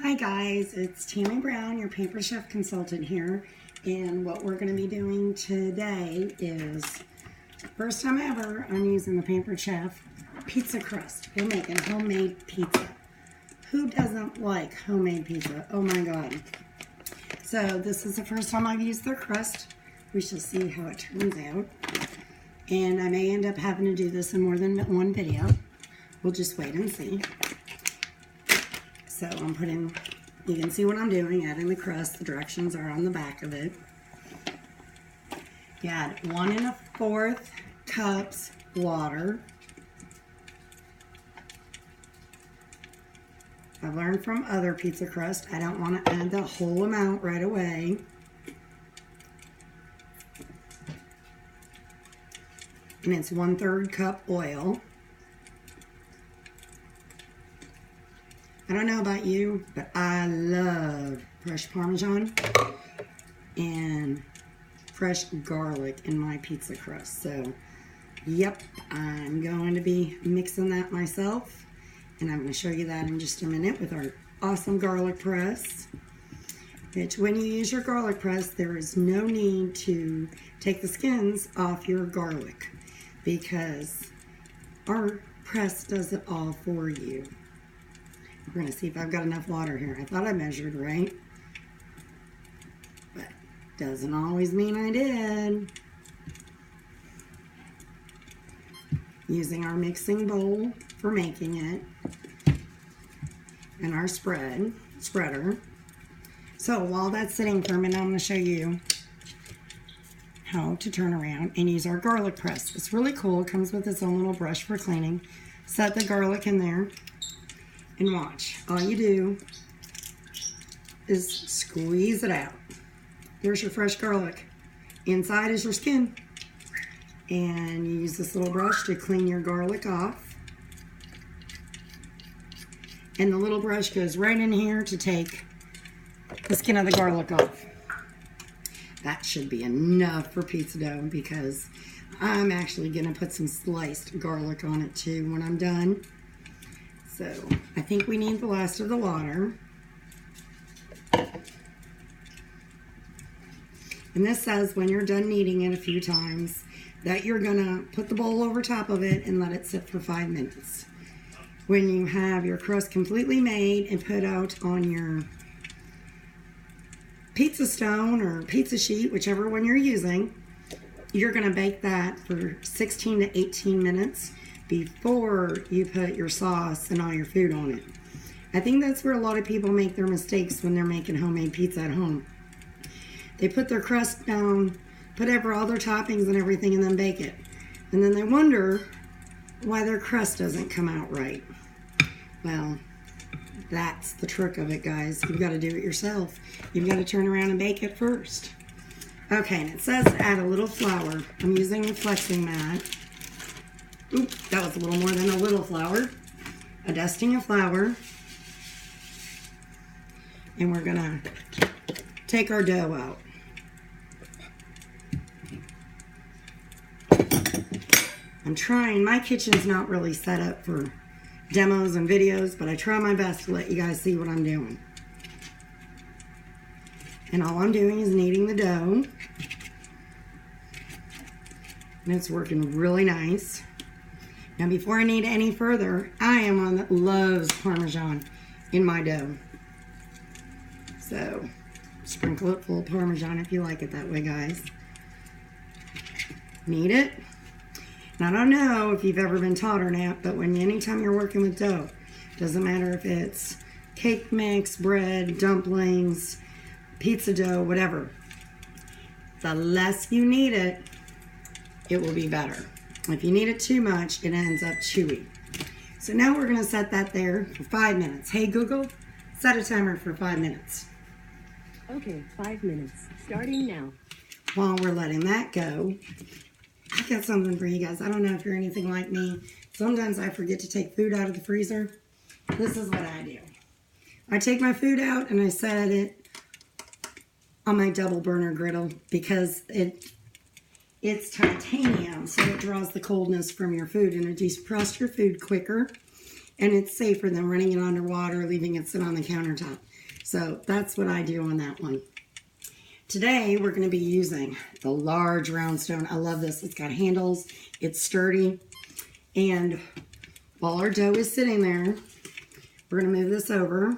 Hi guys, it's Tammy Brown, your paper chef consultant here, and what we're going to be doing today is, first time ever, I'm using the Paper Chef pizza crust. We're making homemade pizza. Who doesn't like homemade pizza? Oh my god. So this is the first time I've used their crust. We shall see how it turns out. And I may end up having to do this in more than one video. We'll just wait and see. So I'm putting, you can see what I'm doing, adding the crust. The directions are on the back of it. You add 1 1/4 cups water. I've learned from other pizza crust, I don't want to add the whole amount right away. And it's 1/3 cup oil. I don't know about you, but I love fresh Parmesan and fresh garlic in my pizza crust. So, yep, I'm going to be mixing that myself. And I'm going to show you that in just a minute with our awesome garlic press. Which, when you use your garlic press, there is no need to take the skins off your garlic, because our press does it all for you. We're going to see if I've got enough water here. I thought I measured right, but doesn't always mean I did. Using our mixing bowl for making it, and our spreader. So while that's sitting for a minute, I'm going to show you how to turn around and use our garlic press. It's really cool. It comes with its own little brush for cleaning. Set the garlic in there. And watch, all you do is squeeze it out. There's your fresh garlic. Inside is your skin. And you use this little brush to clean your garlic off. And the little brush goes right in here to take the skin of the garlic off. That should be enough for pizza dough, because I'm actually going to put some sliced garlic on it too when I'm done. So I think we need the last of the water. And this says when you're done kneading it a few times that you're gonna put the bowl over top of it and let it sit for 5 minutes. When you have your crust completely made and put out on your pizza stone or pizza sheet, whichever one you're using, you're gonna bake that for 16 to 18 minutes before you put your sauce and all your food on it. I think that's where a lot of people make their mistakes when they're making homemade pizza at home. They put their crust down, put over all their toppings and everything, and then bake it. And then they wonder why their crust doesn't come out right. Well, that's the trick of it, guys. You've got to do it yourself. You've got to turn around and bake it first. Okay, and it says add a little flour. I'm using a flexing mat. Oop, that was a little more than a little flour. A dusting of flour. And we're gonna take our dough out. I'm trying, my kitchen's not really set up for demos and videos, but I try my best to let you guys see what I'm doing. And all I'm doing is kneading the dough. And it's working really nice. Now, before I knead any further, I am one that loves Parmesan in my dough. So, sprinkle it full of Parmesan if you like it that way, guys. Knead it. And I don't know if you've ever been taught or not, but anytime you're working with dough, doesn't matter if it's cake mix, bread, dumplings, pizza dough, whatever, the less you knead it, it will be better. If you knead it too much, it ends up chewy. So now we're going to set that there for 5 minutes. Hey Google, set a timer for 5 minutes. Okay, 5 minutes. Starting now. While we're letting that go, I got something for you guys. I don't know if you're anything like me. Sometimes I forget to take food out of the freezer. This is what I do. I take my food out and I set it on my double burner griddle, because it's titanium, so it draws the coldness from your food and it defrosts your food quicker. And it's safer than running it underwater, leaving it sit on the countertop. So that's what I do on that one. Today, we're going to be using the large round stone. I love this. It's got handles. It's sturdy. And while our dough is sitting there, we're going to move this over.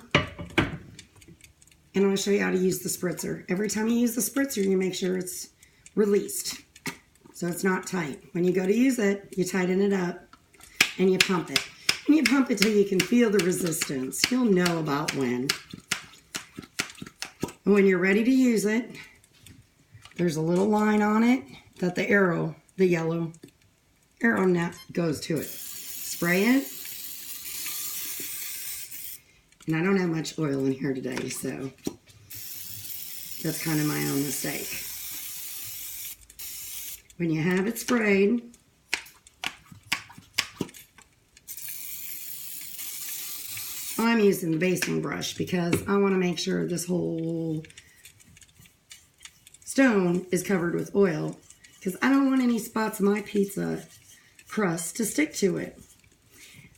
And I'm going to show you how to use the spritzer. Every time you use the spritzer, you make sure it's released. So it's not tight. When you go to use it, you tighten it up and you pump it. And you pump it till you can feel the resistance. You'll know about when. And when you're ready to use it, there's a little line on it that the arrow, the yellow arrow net goes to it. Spray it. And I don't have much oil in here today, so that's kind of my own mistake. When you have it sprayed, I'm using the basting brush because I want to make sure this whole stone is covered with oil because I don't want any spots of my pizza crust to stick to it.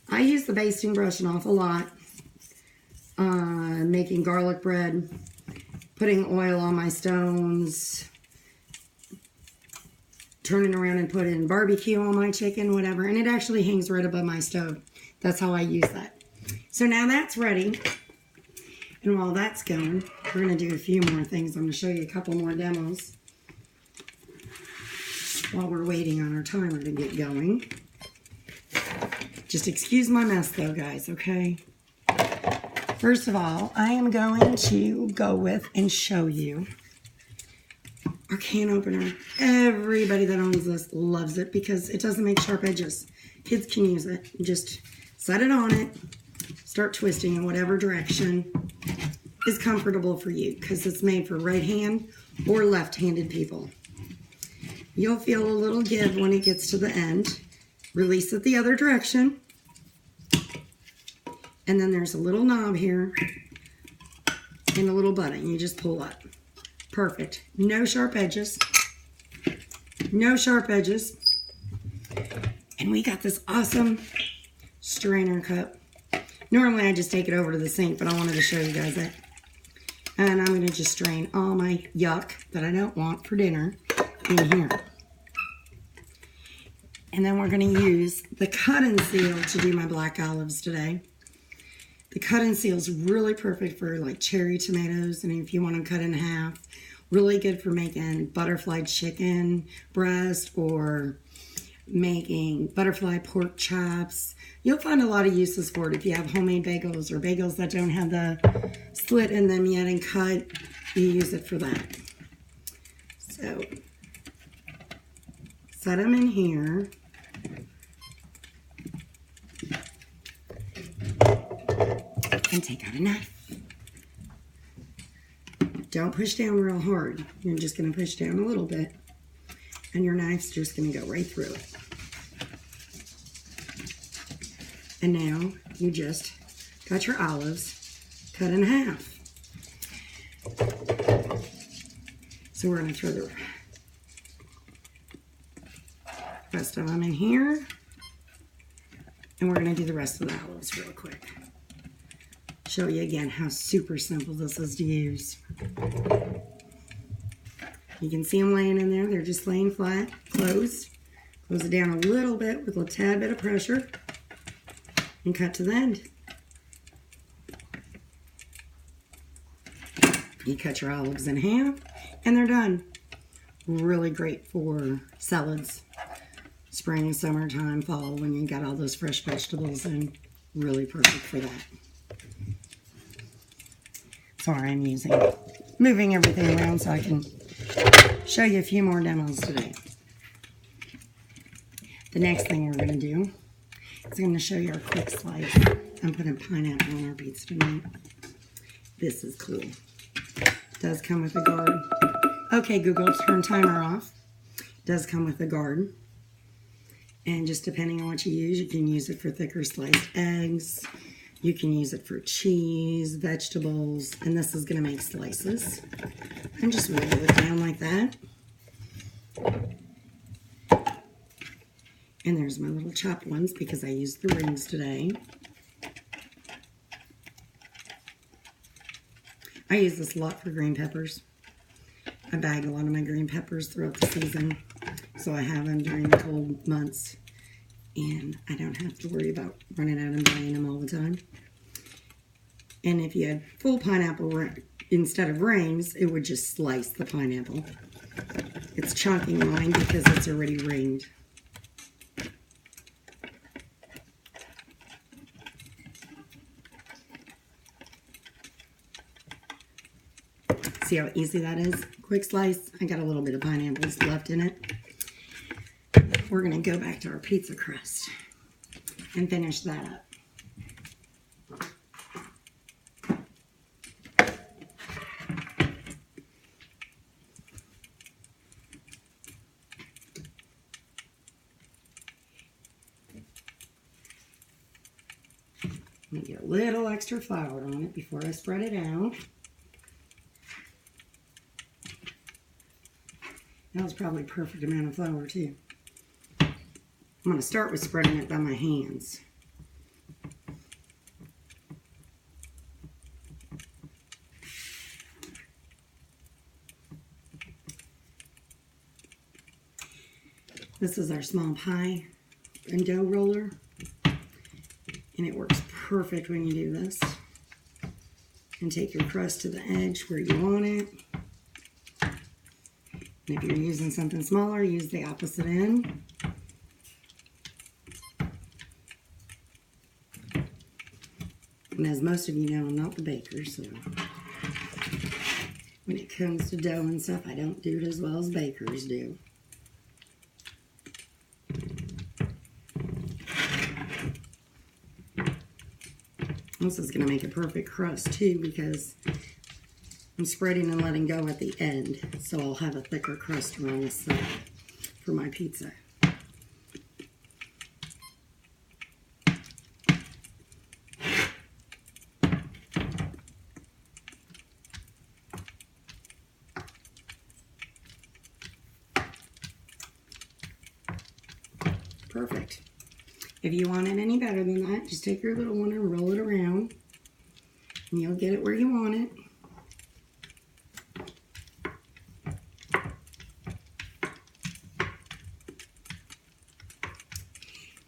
I use the basting brush an awful lot. Making garlic bread, putting oil on my stones, turning around and putting barbecue on my chicken, whatever, and it actually hangs right above my stove. That's how I use that. So now that's ready, and while that's going, we're going to do a few more things. I'm going to show you a couple more demos while we're waiting on our timer to get going. Just excuse my mess though, guys, okay? First of all, I am going to go with and show you our can opener. Everybody that owns this loves it because it doesn't make sharp edges. Kids can use it. You just set it on it, start twisting in whatever direction is comfortable for you because it's made for right hand or left-handed people. You'll feel a little give when it gets to the end. Release it the other direction. And then there's a little knob here and a little button. You just pull up. Perfect. No sharp edges. No sharp edges. And we got this awesome strainer cup. Normally I just take it over to the sink, but I wanted to show you guys it. And I'm going to just strain all my yuck that I don't want for dinner in here. And then we're going to use the cut and seal to do my black olives today. The cut and seal is really perfect for like cherry tomatoes, and if you want them cut in half, really good for making butterfly chicken breast or making butterfly pork chops. You'll find a lot of uses for it if you have homemade bagels or bagels that don't have the slit in them yet and cut. You use it for that. So set them in here. And take out a knife. Don't push down real hard. You're just going to push down a little bit. And your knife's just going to go right through it. And now you just got your olives cut in half. So we're going to throw the rest of them in here. And we're going to do the rest of the olives real quick. Show you again how super simple this is to use. You can see them laying in there. They're just laying flat, closed. Close it down a little bit with a tad bit of pressure and cut to the end. You cut your olives in half and they're done. Really great for salads. Spring, summertime, fall, when you got all those fresh vegetables in. Really perfect for that. Sorry, I'm moving everything around so I can show you a few more demos today. The next thing we're going to do is I'm going to show you our quick slice. I'm putting pineapple on our pizza tonight. This is cool. It does come with a guard. Okay, Google, turn timer off. It does come with a guard. And just depending on what you can use it for thicker sliced eggs. You can use it for cheese, vegetables, and this is going to make slices. And just roll it down like that. And there's my little chopped ones because I used the rings today. I use this a lot for green peppers. I bag a lot of my green peppers throughout the season, so I have them during the cold months, and I don't have to worry about running out and buying them all the time. And if you had full pineapple instead of rings, it would just slice the pineapple. It's chunking mine because it's already ringed. See how easy that is? Quick slice. I got a little bit of pineapples left in it. We're going to go back to our pizza crust and finish that up. I'm going to get a little extra flour on it before I spread it out. That was probably a perfect amount of flour too. I'm going to start with spreading it by my hands. This is our small pie and dough roller, and it works perfect when you do this. And take your crust to the edge where you want it. And if you're using something smaller, use the opposite end. And as most of you know, I'm not the baker, so when it comes to dough and stuff, I don't do it as well as bakers do. This is going to make a perfect crust too, because I'm spreading and letting go at the end, so I'll have a thicker crust around the side for my pizza. Perfect. If you want it any better than that, just take your little one and roll it around, and you'll get it where you want it.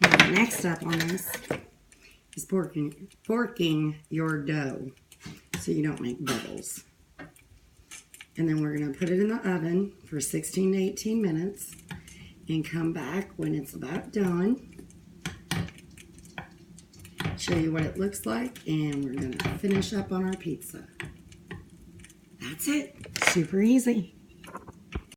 Now, next up on this is forking your dough so you don't make bubbles. And then we're going to put it in the oven for 16 to 18 minutes and come back when it's about done. Show you what it looks like, and we're going to finish up on our pizza. That's it. Super easy.